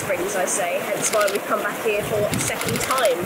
springs, I say, hence why we've come back here for a second time.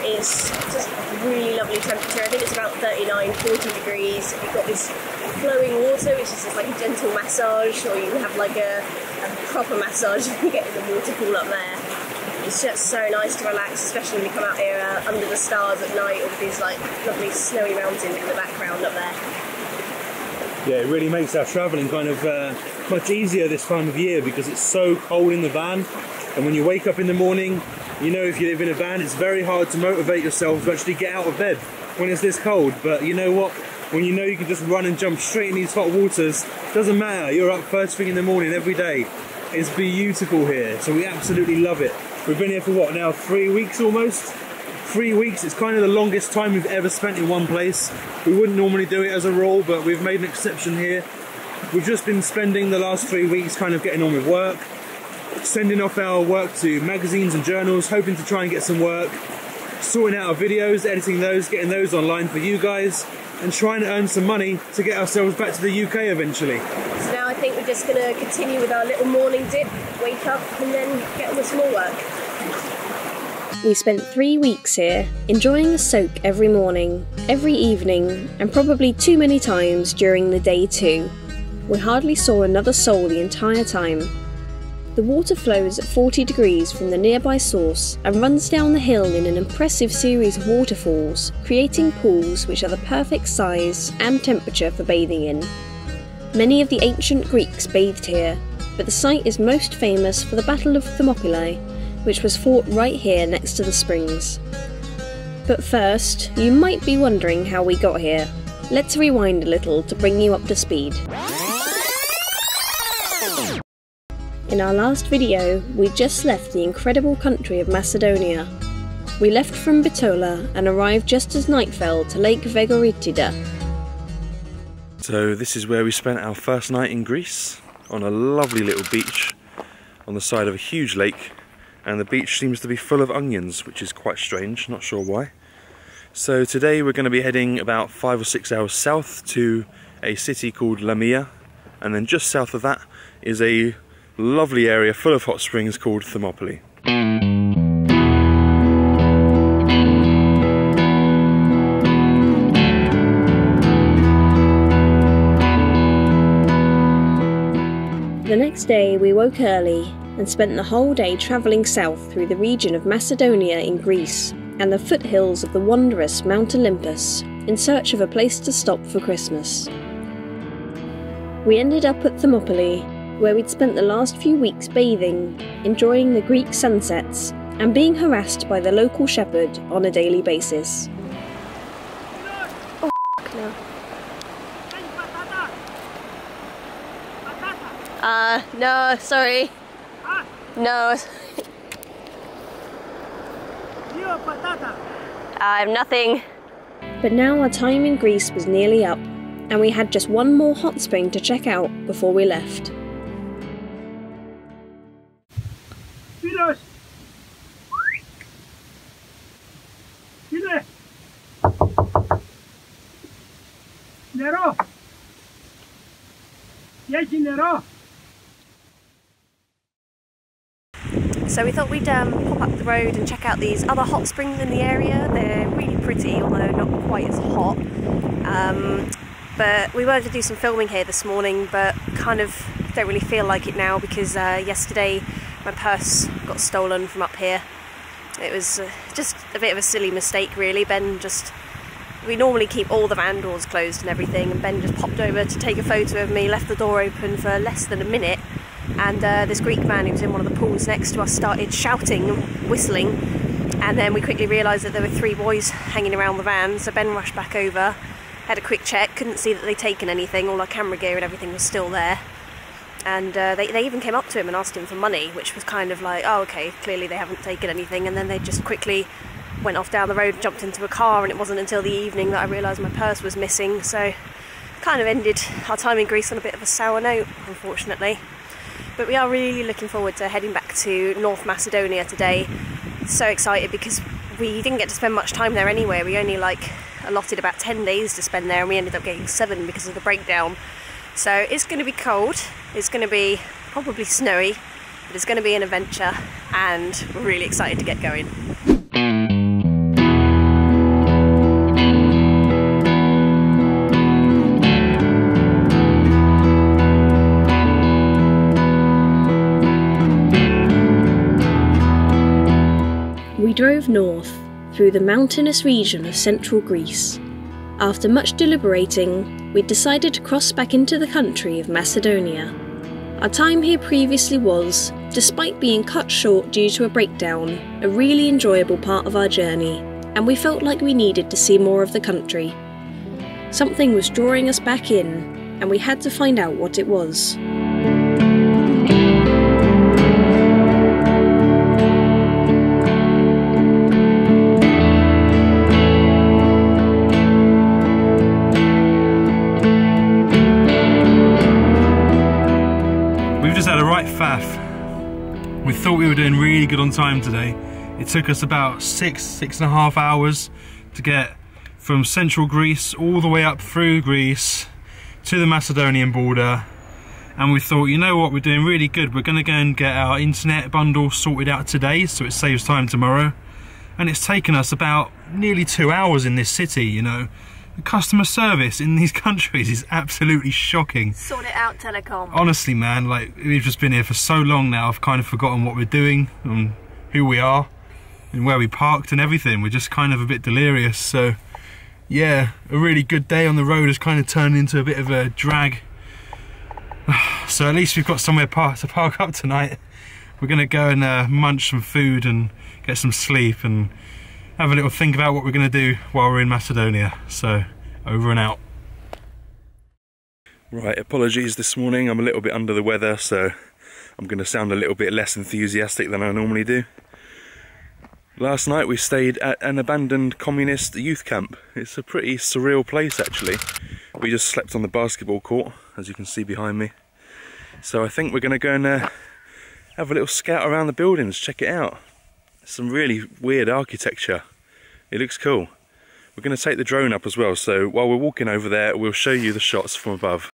It's just really lovely temperature. I think it's about 39, 40 degrees. You've got this flowing water, which is just like a gentle massage, or you can have like a proper massage if you get in the water pool up there. It's just so nice to relax, especially when you come out here under the stars at night, with these like lovely snowy mountains in the background up there. Yeah, it really makes our travelling kind of much easier this time of year, because it's so cold in the van, and when you wake up in the morning, you know, if you live in a van, it's very hard to motivate yourself to actually get out of bed when it's this cold. But you know what? When you know you can just run and jump straight in these hot waters, doesn't matter, you're up first thing in the morning every day. It's beautiful here, so we absolutely love it. We've been here for what now, 3 weeks almost? 3 weeks, it's kind of the longest time we've ever spent in one place. We wouldn't normally do it as a rule, but we've made an exception here. We've just been spending the last 3 weeks kind of getting on with work, sending off our work to magazines and journals, hoping to try and get some work, sorting out our videos, editing those, getting those online for you guys, and trying to earn some money to get ourselves back to the UK eventually. So now I think we're just going to continue with our little morning dip, wake up and then get on with some more work. We spent 3 weeks here, enjoying a soak every morning, every evening, and probably too many times during the day too. We hardly saw another soul the entire time. The water flows at 40 degrees from the nearby source and runs down the hill in an impressive series of waterfalls, creating pools which are the perfect size and temperature for bathing in. Many of the ancient Greeks bathed here, but the site is most famous for the Battle of THERMOPYLAE, which was fought right here next to the springs. But first, you might be wondering how we got here. Let's rewind a little to bring you up to speed. In our last video, we just left the incredible country of Macedonia. We left from Bitola and arrived just as night fell to Lake Vegoritida. So this is where we spent our first night in Greece, on a lovely little beach on the side of a huge lake, and the beach seems to be full of onions, which is quite strange, not sure why. So today we're going to be heading about 5 or 6 hours south to a city called Lamia, and then just south of that is a lovely area full of hot springs called THERMOPYLAE. The next day we woke early and spent the whole day travelling south through the region of Macedonia in Greece and the foothills of the wondrous Mount Olympus in search of a place to stop for Christmas. We ended up at THERMOPYLAE, where we'd spent the last few weeks bathing, enjoying the Greek sunsets, and being harassed by the local shepherd on a daily basis. Oh, no. No, sorry. No. I have nothing. But now our time in Greece was nearly up, and we had just one more hot spring to check out before we left. So we thought we'd pop up the road and check out these other hot springs in the area. They're really pretty, although not quite as hot. But we wanted to do some filming here this morning, but kind of don't really feel like it now because yesterday my purse got stolen from up here. It was just a bit of a silly mistake really. We normally keep all the van doors closed and everything, and Ben just popped over to take a photo of me, left the door open for less than a minute, and this Greek man who was in one of the pools next to us started shouting and whistling, and then we quickly realised that there were 3 boys hanging around the van, so Ben rushed back over, had a quick check, couldn't see that they'd taken anything, all our camera gear and everything was still there, and they even came up to him and asked him for money, which was kind of like, oh okay, clearly they haven't taken anything, and then they just quickly went off down the road, jumped into a car, and it wasn't until the evening that I realised my purse was missing, so kind of ended our time in Greece on a bit of a sour note, unfortunately. But we are really looking forward to heading back to North Macedonia today. So excited because we didn't get to spend much time there anyway. We only allotted about 10 days to spend there, and we ended up getting 7 because of the breakdown. So it's going to be cold, it's going to be probably snowy, but it's going to be an adventure, and we're really excited to get going. We drove north through the mountainous region of central Greece. After much deliberating, we decided to cross back into the country of Macedonia. Our time here previously was, despite being cut short due to a breakdown, a really enjoyable part of our journey, and we felt like we needed to see more of the country. Something was drawing us back in, and we had to find out what it was. We thought we were doing really good on time today. It took us about 6.5 hours to get from central Greece all the way up through Greece to the Macedonian border, and we thought, you know what, we're doing really good. We're going to go and get our internet bundle sorted out today so it saves time tomorrow. And it's taken us about nearly 2 hours in this city, you know. The customer service in these countries is absolutely shocking. Sort it out, Telecom. Honestly, man, like, we've just been here for so long now, I've kind of forgotten what we're doing and who we are and where we parked and everything. We're just kind of a bit delirious. So yeah, a really good day on the road has kind of turned into a bit of a drag. So at least we've got somewhere to park up tonight. We're gonna go and munch some food and get some sleep and have a little think about what we're going to do while we're in Macedonia. So, over and out. Right, apologies this morning, I'm a little bit under the weather, so I'm going to sound a little bit less enthusiastic than I normally do. Last night we stayed at an abandoned communist youth camp. It's a pretty surreal place actually. We just slept on the basketball court, as you can see behind me. So I think we're going to go and have a little scout around the buildings, check it out. Some really weird architecture. It looks cool. We're going to take the drone up as well, so while we're walking over there, we'll show you the shots from above.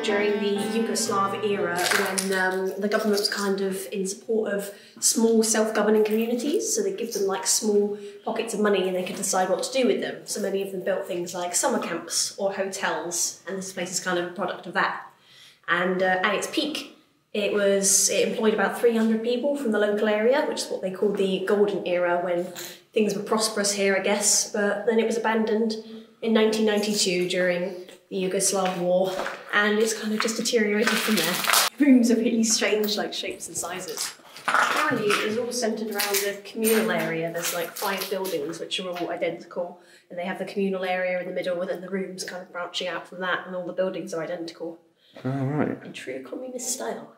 During the Yugoslav era, when the government was kind of in support of small self-governing communities, so they give them like small pockets of money and they could decide what to do with them. So many of them built things like summer camps or hotels, and this place is kind of a product of that. And at its peak, it employed about 300 people from the local area, which is what they called the golden era, when things were prosperous here, I guess. But then it was abandoned in 1992 during the Yugoslav war, and it's kind of just deteriorated from there. Rooms are really strange, like shapes and sizes. Apparently it was all centred around the communal area. There's like 5 buildings which are all identical, and they have the communal area in the middle, and then the rooms kind of branching out from that, and all the buildings are identical. Oh, right. In true communist style.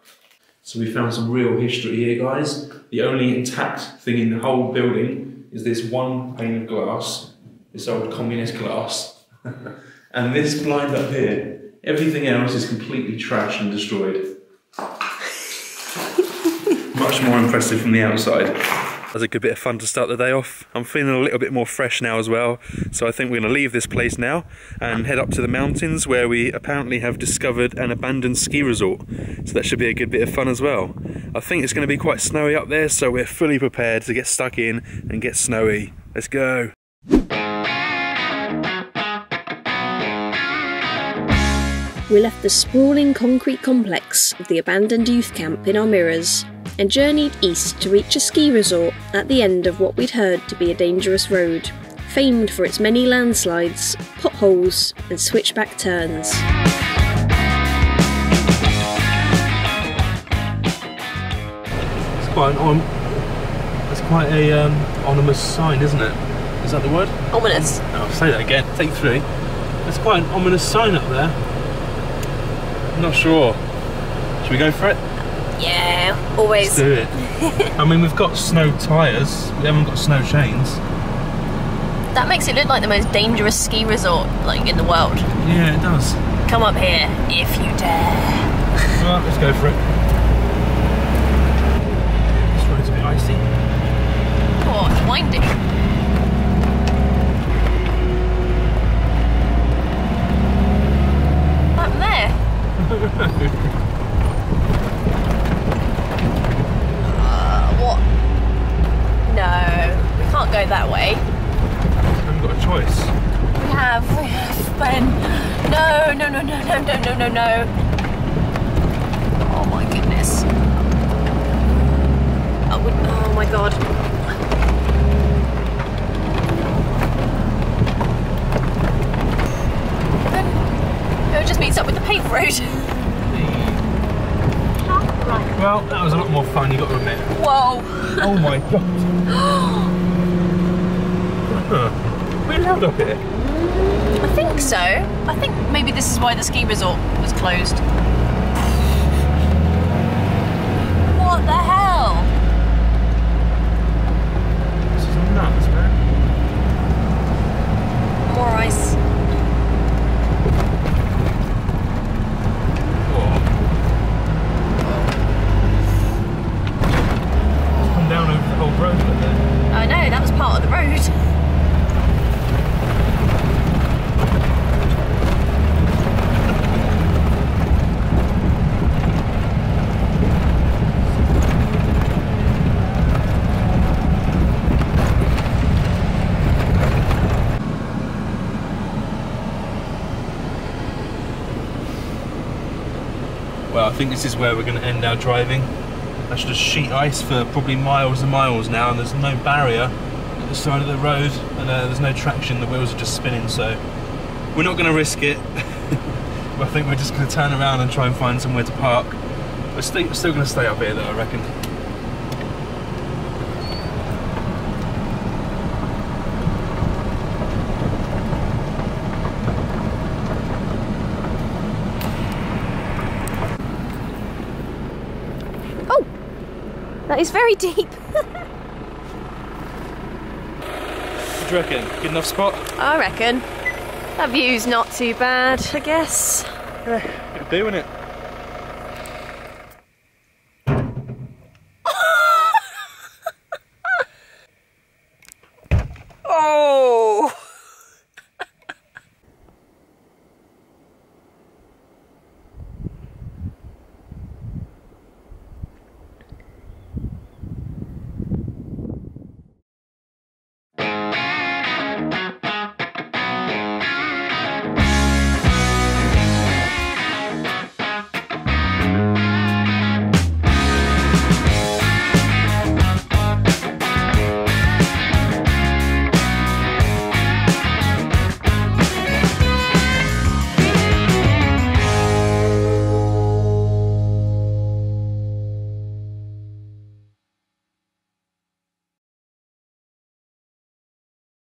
So we found some real history here, guys. The only intact thing in the whole building is this one pane of glass, this old communist glass. And this blind up here, everything else is completely trashed and destroyed. Much more impressive from the outside. That was a good bit of fun to start the day off. I'm feeling a little bit more fresh now as well, so I think we're going to leave this place now and head up to the mountains, where we apparently have discovered an abandoned ski resort. So that should be a good bit of fun as well. I think it's going to be quite snowy up there, so we're fully prepared to get stuck in and get snowy. Let's go. We left the sprawling concrete complex of the abandoned youth camp in our mirrors and journeyed east to reach a ski resort at the end of what we'd heard to be a dangerous road, famed for its many landslides, potholes and switchback turns. It's quite a ominous sign, isn't it? Is that the word? Ominous. I'll say that again. Take 3. There's quite an ominous sign up there. I'm not sure. Should we go for it? Yeah, always. Let's do it. I mean, we've got snow tyres, we haven't got snow chains. That makes it look like the most dangerous ski resort like in the world. Yeah, it does. Come up here if you dare. Right, let's go for it. This road's a bit icy. Oh, it's windy. Up there. What? No, we can't go that way. We haven't got a choice. We have, Ben. No. Oh my goodness. Oh my god. It just meets up with the paved road. Well, that was a lot more fun, you got to admit. Whoa. Oh my god. We're allowed up here. I think so. I think maybe this is why the ski resort was closed. What the hell? This is nuts, man. More ice. Whoa. It's come down over the whole road like that. I know, that was part of the road. Well, I think this is where we're going to end our driving. That's just sheet ice for probably miles and miles now, and there's no barrier at the side of the road, and there's no traction, the wheels are just spinning, so we're not going to risk it. I think we're just going to turn around and try and find somewhere to park. We're still going to stay up here though, I reckon. That is very deep. What do you reckon? Good enough spot? I reckon. That view's not too bad, I guess. Yeah, it'll do, innit? Oh!